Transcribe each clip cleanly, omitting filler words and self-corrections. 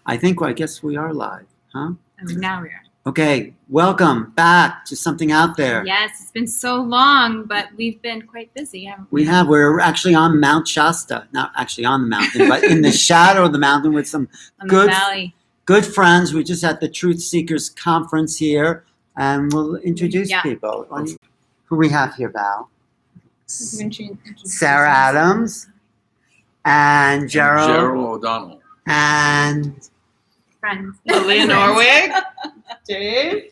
I guess we are live, huh? Now we are. Okay, welcome back to Something Out There. Yes, it's been so long, but we've been quite busy, haven't we? We're actually on Mt.Shasta. Not actually on the mountain, but in the shadow of the mountain with some good friends. We're just at the Truth Seekers Conference here, and we'll introduce people. Who we have here, Val? Sarah Adams and Gerald O'Donnell. And friends. Allyn Orwig. Dave.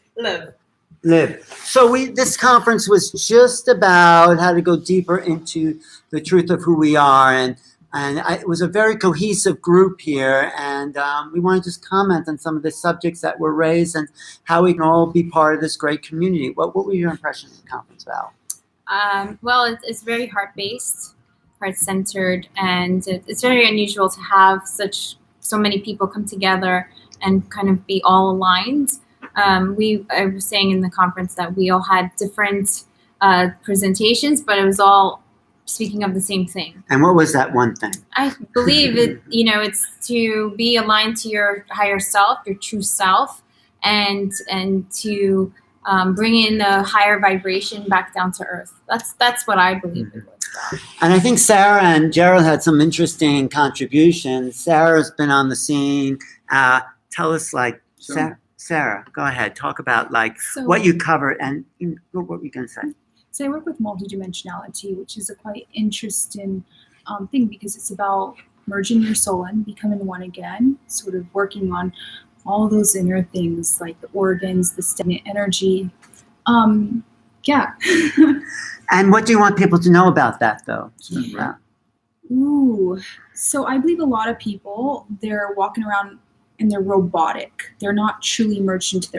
Liv. So this conference was just about how to go deeper into the truth of who we are, and it was a very cohesive group here, and we want to just comment on some of the subjects that were raised and how we can all be part of this great community. What were your impressions of the conference, Val? Well, it's very heart-based, heart-centered, and it's very unusual to have so many people come together and kind of be all aligned. I was saying in the conference that we all had different presentations, but it was all speaking of the same thing. And what was that one thing? I believe it's to be aligned to your higher self, your true self, and to bring in the higher vibration back down to earth. That's what I believe it was about. And I think Sarah and Gerald had some interesting contributions. Sarah's been on the scene. Tell us, Sarah, go ahead. Talk about what you covered and what were you going to say? So I work with multidimensionality, which is a quite interesting thing because it's about merging your soul and becoming one again, sort of working on all those inner things like the organs, the stagnant energy. Yeah. And what do you want people to know about that, though? Ooh. So I believe a lot of people, they're walking around and they're robotic. They're not truly merged into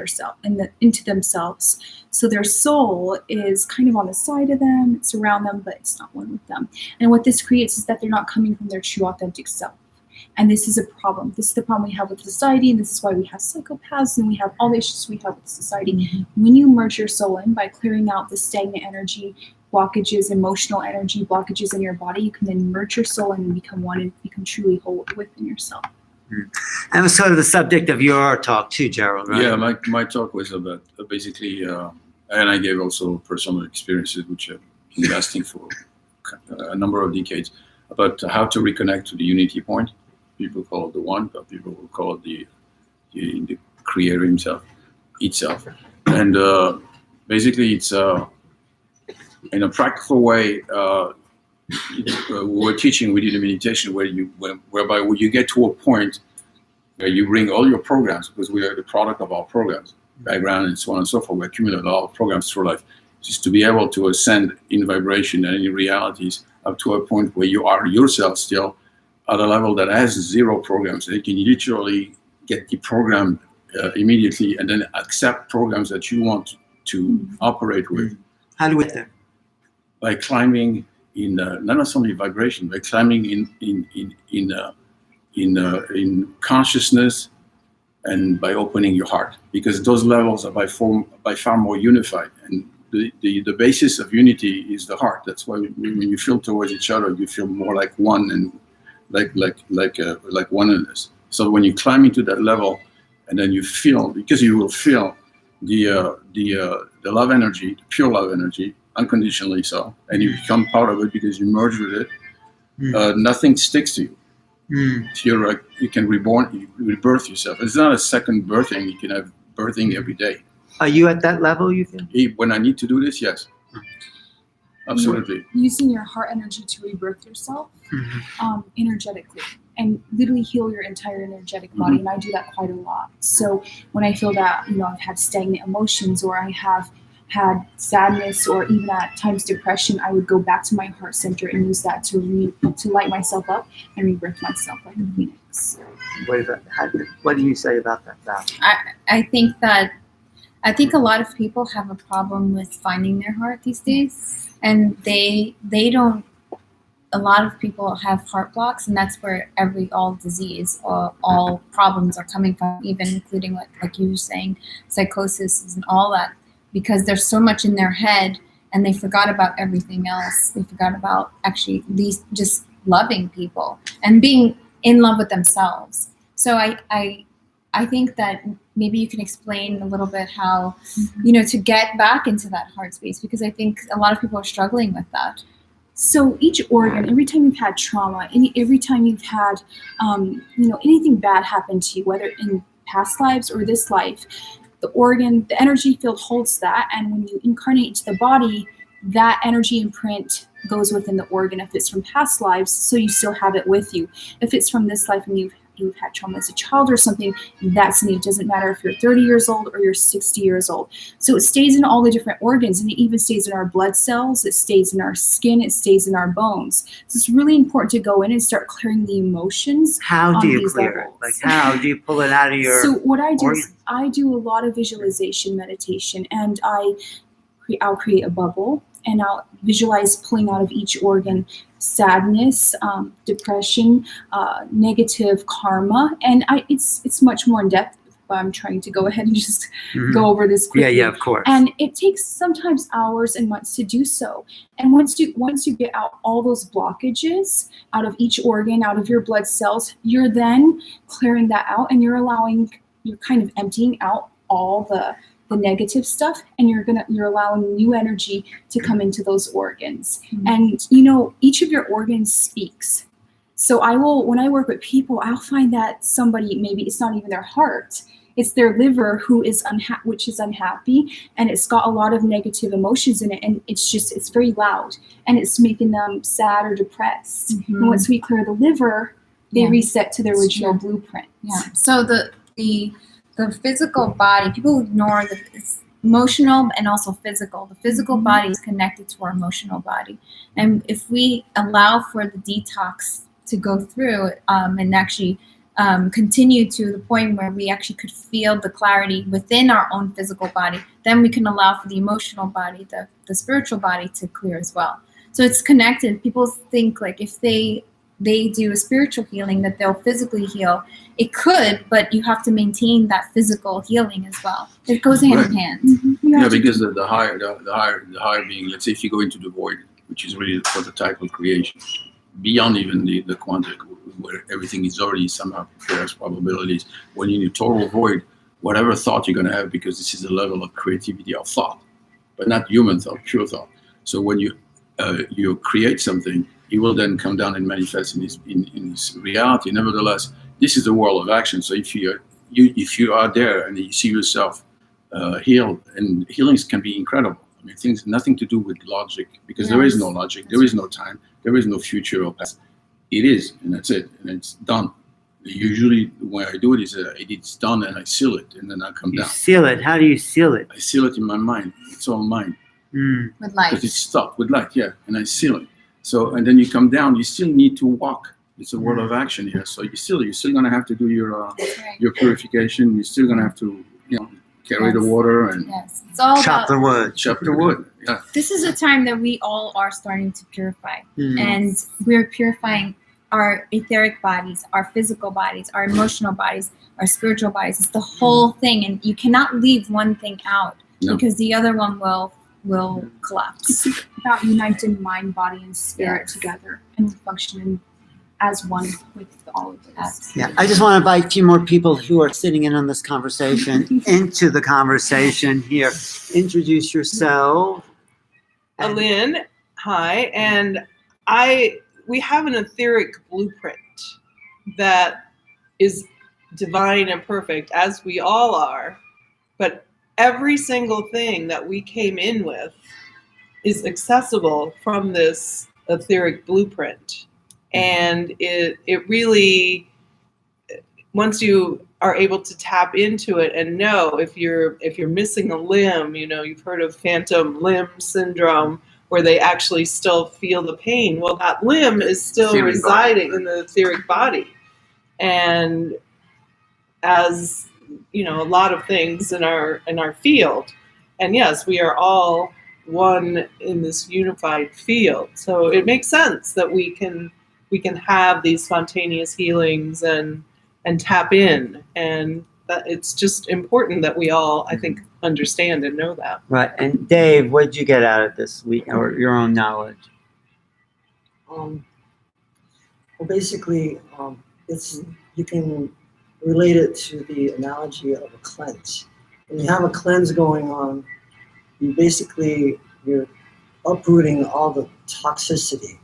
into themselves. So their soul is kind of on the side of them, it's around them, but it's not one with them. And what this creates is that they're not coming from their true authentic self. And this is a problem. This is the problem we have with society, and this is why we have psychopaths and we have all the issues we have with society. Mm-hmm. When you merge your soul in by clearing out the stagnant energy, blockages, emotional energy, blockages in your body, you can then merge your soul in and become one and become truly whole within yourself. And it was sort of the subject of your talk too, Gerald, right? Yeah, my talk was about basically, and I gave also personal experiences which have been lasting for a number of decades, about how to reconnect to the unity point. People call it the one, but people will call it the creator himself, itself. And basically it's in a practical way, we're teaching, we did a meditation whereby you get to a point where you bring all your programs, because we are the product of our programs, background and so on and so forth. We accumulate a lot of programs through life, just to be able to ascend in vibration and in realities up to a point where you are yourself still at a level that has zero programs. They can literally get deprogrammed immediately and then accept programs that you want to operate with. How do we get there? By climbing in not only vibration, but climbing in consciousness, and by opening your heart, because those levels are by far more unified. And the basis of unity is the heart. That's why when you feel towards each other, you feel more like one and like oneness. So when you climb into that level, and then you feel, because you will feel the love energy, the pure love energy, unconditionally so, and you become part of it because you merge with it. Nothing sticks to you. So you can rebirth yourself. It's not a second birthing. You can have birthing every day. Are you at that level, you think? When I need to do this, yes. Absolutely. Using your heart energy to rebirth yourself energetically and literally heal your entire energetic body. And I do that quite a lot. So when I feel that, I've had stagnant emotions, or I have had sadness, or even at times depression, I would go back to my heart center and use that to light myself up and rebirth myself like a phoenix. What do you say about that, Val? I think a lot of people have a problem with finding their heart these days, and they don't. A lot of people have heart blocks, and that's where all disease or all problems are coming from, even including like you were saying, psychosis and all that. Because there's so much in their head and they forgot about everything else. They forgot about actually just loving people and being in love with themselves. So I think that maybe you can explain a little bit how, you know, to get back into that heart space, because I think a lot of people are struggling with that. So each organ, every time you've had trauma, every time you've had, you know, anything bad happen to you, whether in past lives or this life, the organ, the energy field holds that, and when you incarnate into the body, that energy imprint goes within the organ. If it's from past lives, so you still have it with you. If it's from this life and you've had trauma as a child or something, that's me. It doesn't matter if you're 30 years old or you're 60 years old. So it stays in all the different organs, and it even stays in our blood cells, it stays in our skin, it stays in our bones. So it's really important to go in and start clearing the emotions. How do on you these clear levels. it? Like, how do you pull it out of your So what I do organ? is I do a lot of visualization meditation, and I'll create a bubble, and I'll visualize pulling out of each organ sadness, depression, negative karma, and it's much more in depth. But I'm trying to go ahead and just go over this quickly. Yeah, of course. And it takes sometimes hours and months to do so. And once you get out all those blockages out of each organ, out of your blood cells, you're then clearing that out, and you're kind of emptying out all the negative stuff, and you're allowing new energy to come into those organs. And you know, each of your organs speaks. So when I work with people, I'll find that somebody, maybe it's not even their heart, it's their liver which is unhappy, and it's got a lot of negative emotions in it, and it's very loud, and it's making them sad or depressed. And once we clear the liver, they reset to their original blueprint. Yeah. So the physical body, people ignore the emotional and also physical. The physical body is connected to our emotional body. And if we allow for the detox to go through and actually continue to the point where we actually could feel the clarity within our own physical body, then we can allow for the emotional body, the spiritual body to clear as well. So it's connected. People think like if they do a spiritual healing that they'll physically heal. It could, but you have to maintain that physical healing as well. It goes hand in hand. Yeah, because the higher being, let's say if you go into the void, which is really the prototype of creation, beyond even the quantic, where everything is already somehow prepared as probabilities, when you're in a total void, whatever thought you're going to have, because this is a level of creativity of thought, but not human thought, pure thought. So when you create something, it will then come down and manifest in this reality. Nevertheless, this is a world of action. So if you are there and you see yourself healed, and healings can be incredible. I mean, things nothing to do with logic, because there is no logic, there is no time, there is no future or past. It is, and that's it, and it's done. Usually, when I do it, it's done, and I seal it, and then I come down. Seal it. How do you seal it? I seal it in my mind. It's all mine. With light. Because it's stuck with light, yeah, and I seal it. So, and then you come down, you still need to walk. It's a world of action here. So you're still going to have to do your purification. You're still going to have to, carry the water and it's all chop the wood. Chop the wood. Yeah. This is a time that we all are starting to purify. And we're purifying our etheric bodies, our physical bodies, our emotional bodies, our spiritual bodies. It's the whole thing. And you cannot leave one thing out because the other one will collapse. It's about uniting mind, body, and spirit together and functioning as one with all of this. Yeah, I just want to invite a few more people who are sitting in on this conversation into the conversation here. Introduce yourself. Allyn, hi, and we have an etheric blueprint that is divine and perfect, as we all are, but every single thing that we came in with is accessible from this etheric blueprint. And it really, once you are able to tap into it and know if you're missing a limb, you've heard of phantom limb syndrome, where they actually still feel the pain. Well, that limb is still residing in the etheric body. And as a lot of things in our field, and yes, we are all one in this unified field. So it makes sense that we can have these spontaneous healings and tap in, and that it's just important that we all, I think, understand and know that. Right. And Dave, what did you get out of this week, or your own knowledge? Well, basically, you can relate it to the analogy of a cleanse. When you have a cleanse going on, you're uprooting all the toxicity,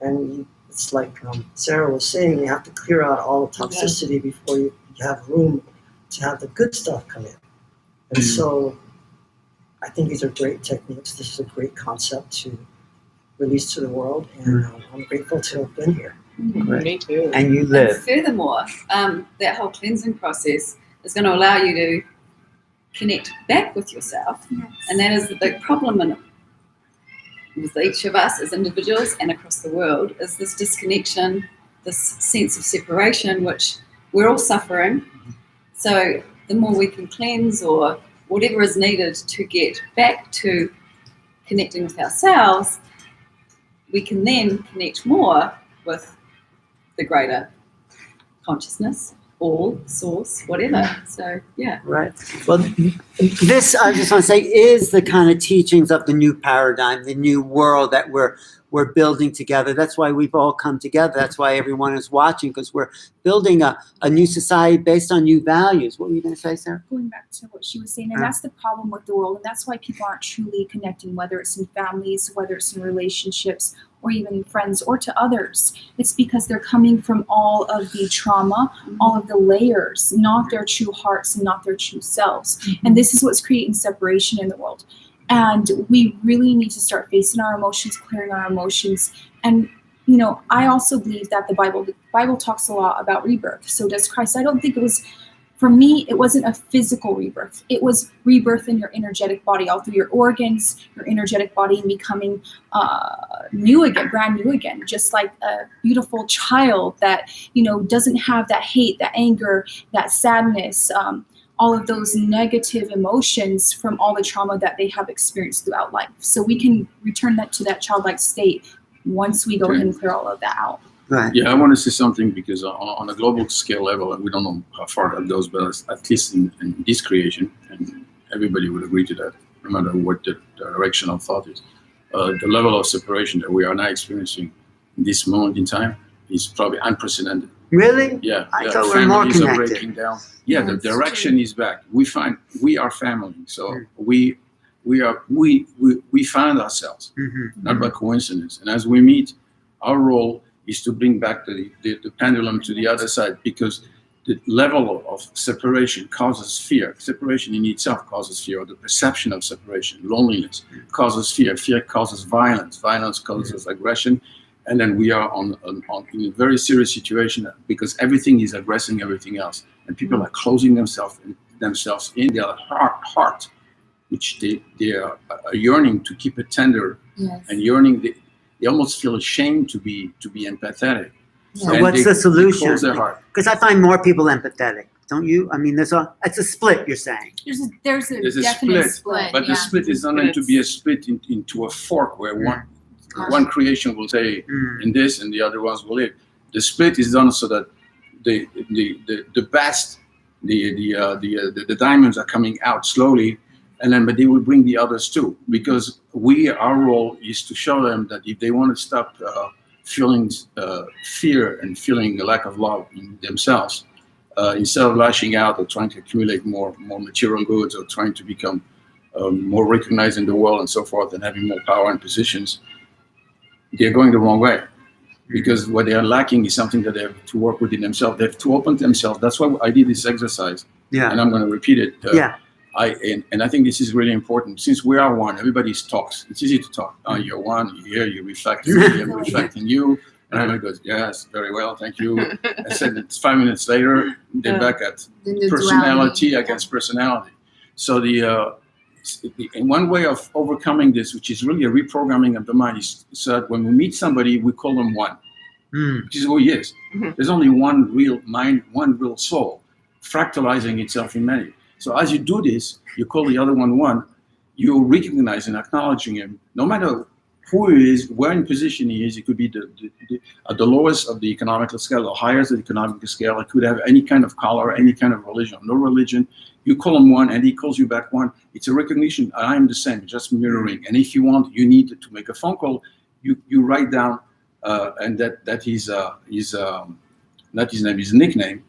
and it's like Sarah was saying, you have to clear out all the toxicity before you have room to have the good stuff come in. And so I think these are great techniques. This is a great concept to release to the world, and I'm grateful to have been here. Great. Me too. And you And live. furthermore, that whole cleansing process is going to allow you to connect back with yourself. Yes. And that is the big problem with each of us as individuals and across the world, is this disconnection, this sense of separation, which we're all suffering. So the more we can cleanse, or whatever is needed to get back to connecting with ourselves, we can then connect more with the greater consciousness, all, source, whatever. So, yeah. Right. Well, this, I just want to say, is the kind of teachings of the new paradigm, the new world that we're building together. That's why we've all come together. That's why everyone is watching, because we're building a new society based on new values. What were you going to say, Sarah? Going back to what she was saying, and that's the problem with the world, and that's why people aren't truly connecting, whether it's in families, whether it's in relationships, or even friends, or to others. It's because they're coming from all of the trauma, all of the layers, not their true hearts and not their true selves. And this is what's creating separation in the world. And we really need to start facing our emotions, clearing our emotions. And, you know, I also believe that the Bible talks a lot about rebirth. So does Christ. I don't think it was, for me, it wasn't a physical rebirth. It was rebirth in your energetic body, all through your organs, your energetic body, and becoming new again, brand new again, just like a beautiful child that, you know, doesn't have that hate, that anger, that sadness, all of those negative emotions from all the trauma that they have experienced throughout life. So we can return that to that childlike state once we go ahead and clear all of that out. Right. Yeah, I want to say something, because on a global scale level, and we don't know how far that goes, but at least in this creation, and everybody would agree to that, no matter what the direction of thought is, the level of separation that we are now experiencing in this moment in time is probably unprecedented. Really? Yeah, I thought we're more families are connected. breaking down. Yeah, the direction is back. We are family, so we find ourselves, not by coincidence. And as we meet, our role is to bring back the pendulum to the other side, because the level of separation causes fear. Separation in itself causes fear, or the perception of separation. Loneliness causes fear. Fear causes violence. Violence causes aggression. And then we are in a very serious situation, because everything is aggressing everything else. And people are closing themselves in their heart, which they are yearning to keep it tender, Yes. and yearning. They almost feel ashamed to be empathetic. So And what's they the solution? close their heart. Because I find more people empathetic, don't you? I mean, it's a split, you're saying. There's a There's a definite split, split. but the split is not meant to be a split into a fork where one creation will say in this and the other ones will live. The split is done so that the best, the diamonds are coming out slowly, but they will bring the others too, because our role is to show them that if they want to stop feeling fear and feeling a lack of love in themselves, instead of lashing out or trying to accumulate more material goods, or trying to become more recognized in the world and so forth, and having more power and positions, they're going the wrong way. Because what they are lacking is something that they have to work within themselves. They have to open themselves. That's why I did this exercise. Yeah. And I'm going to repeat it. Yeah. And I think this is really important. Since we are one, everybody talks. It's easy to talk. Oh, you're one, you're here, you reflect, I'm reflecting you. And everybody goes, yes, very well, thank you. I said it's 5 minutes later, they're back at personality against personality. So and one way of overcoming this, which is really a reprogramming of the mind, is so that when we meet somebody, we call them one, which is who he is. There's only one real mind, one real soul, fractalizing itself in many. So as you do this, you call the other one, you recognize and acknowledging him, no matter who he is, where in position he is. It could be at the lowest of the economical scale, the highest of the economical scale. It could have any kind of color, any kind of religion, no religion. You call him one and he calls you back one. It's a recognition. I'm the same, just mirroring. And if you want, you need to make a phone call, you write down, and that is not his name, his nickname.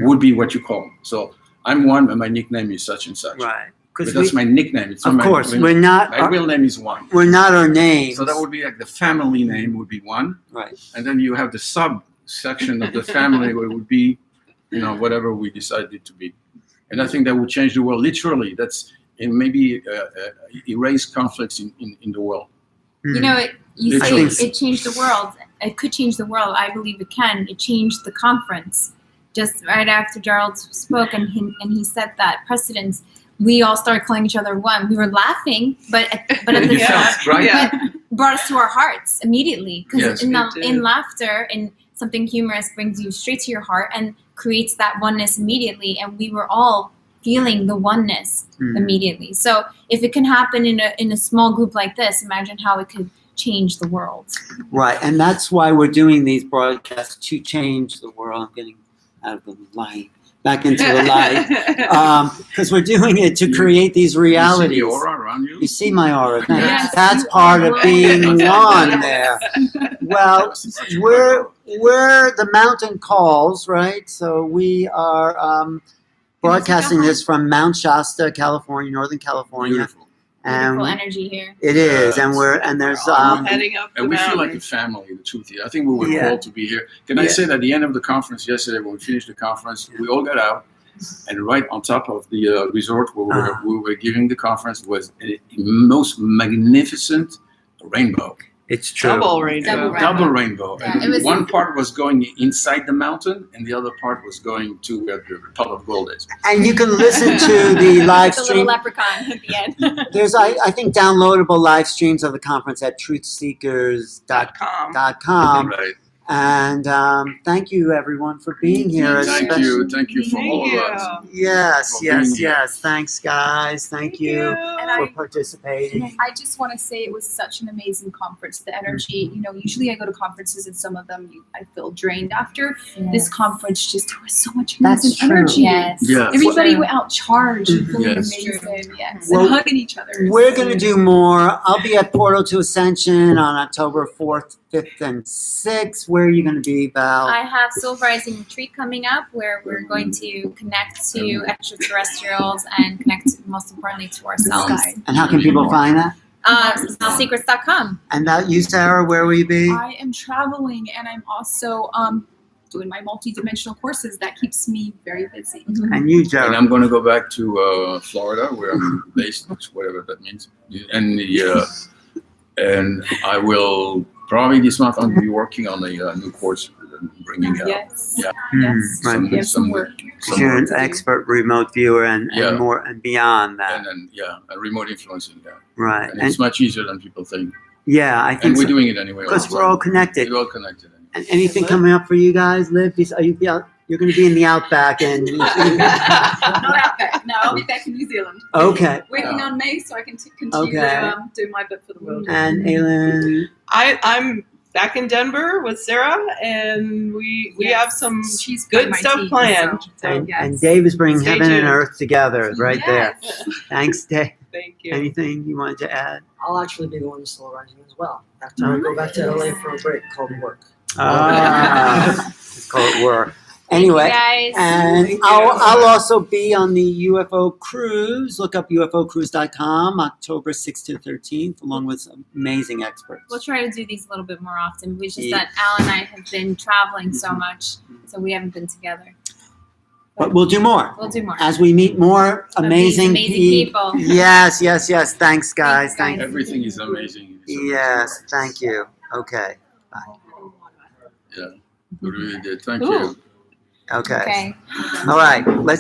would be what you call. So I'm one, and my nickname is such and such. Right. But that's my nickname. It's Of not course, my we're not. my real name is one. We're not our names. So that would be like the family name would be one. Right. And then you have the subsection of the family where it would be, whatever we decided it to be. And I think that would change the world literally. That's and maybe erase conflicts in the world. You know, you Literally. say it changed the world. It could change the world. I believe it can. It changed the conference. Just right after Gerald spoke and he said that precedence, we all started calling each other one. We were laughing, but at the Yes, right? Yeah. but brought us to our hearts immediately. Because Yes, in laughter and something humorous brings you straight to your heart and creates that oneness immediately. And we were all feeling the oneness immediately. So if it can happen in a small group like this, imagine how it could change the world. Right, and that's why we're doing these broadcasts, to change the world. I'm getting out of the light, back into the light, because we're doing it to create these realities. You see the aura around you? You see my aura. Yes, That's you part are of being one. one there. Well, we're the mountain calls, right? So we are broadcasting this from Mt.Shasta, California, Northern California. Beautiful. Beautiful And energy here. it is, Yes. and there's Heading up the And we feel like mountain. a family, the truth is. I think we were Yeah. called to be here. Can I say that at the end of the conference yesterday, when we finished the conference, we all got out, and right on top of the resort where we were giving the conference was a most magnificent rainbow. it's true. Double rainbow. Double rainbow. Yeah, And it was- one part was going inside the mountain, and the other part was going to where the pot of gold is. And you can listen to the live The little stream. leprechaun at the end. There's, I think, downloadable live streams of the conference at truthseekers.com. .com. Right. And thank you, everyone, for being here. Thank you for Thank all you. of us. Yes, For being here. yes. Thanks, guys. Thank you And for I participating. I just want to say it was such an amazing conference. The energy, usually I go to conferences and some of them I feel drained after. This conference just there was so much That's amazing true. energy. Yes. Yeah. Everybody True. went out charged and feeling Yes. amazing. Yes. Well, and hugging each other. We're going to do more. I'll be at Portal to Ascension on October 4th, 5th, and 6th. Where are you going to be, Val? I have Soul Rising Retreat coming up where we're going to connect to extraterrestrials and connect, most importantly, to ourselves. And how can people find that? Secrets.com. And that you, Sarah, where will you be? I am traveling and I'm also doing my multidimensional courses. That keeps me very busy. And you, And Gerald. I'm going to go back to Florida, where I'm based, whatever that means. And I will probably this month I'll be working on a new course, bringing out Yes. Yeah. Yes. Right. We have some work. You're work an to do. expert remote viewer and Yeah. more and beyond that. And then a remote influencing that. Right. And And it's much easier than people think. yeah, I And think we're so. doing it anyway. Because we're all connected. We're all connected. And anything coming up for you guys, Liv? Are you out? You're going to be in the outback and Not out back. No, I'll be back in New Zealand. okay. Working on me so I can continue Okay. to do my bit for the world. And Allyn, I'm back in Denver with Sarah, and we have some She's good my stuff team, planned. so, and yes. Dave is bringing Stay heaven and tuned. earth together right there. Yes. Thanks, Dave. Thank you. Anything you wanted to add? I'll actually be going to Soul Rising as well after I go back to LA for a break called work. It's called work. Anyway, Thank you guys. and Thank you. I'll also be on the UFO cruise. Look up UFOcruise.com, October 6th to 13th, along with some amazing experts. We'll try to do these a little bit more often. It's just Yeah. that Al and I have been traveling so much, so we haven't been together. But we'll do more We'll do more. as we meet more Of these amazing, amazing people. Yes. Thanks, guys. Thanks, Thank guys. Everything is amazing. Yes, thank you. Okay, Yeah. We really did. Thank Ooh. you. okay. Okay. All right, let's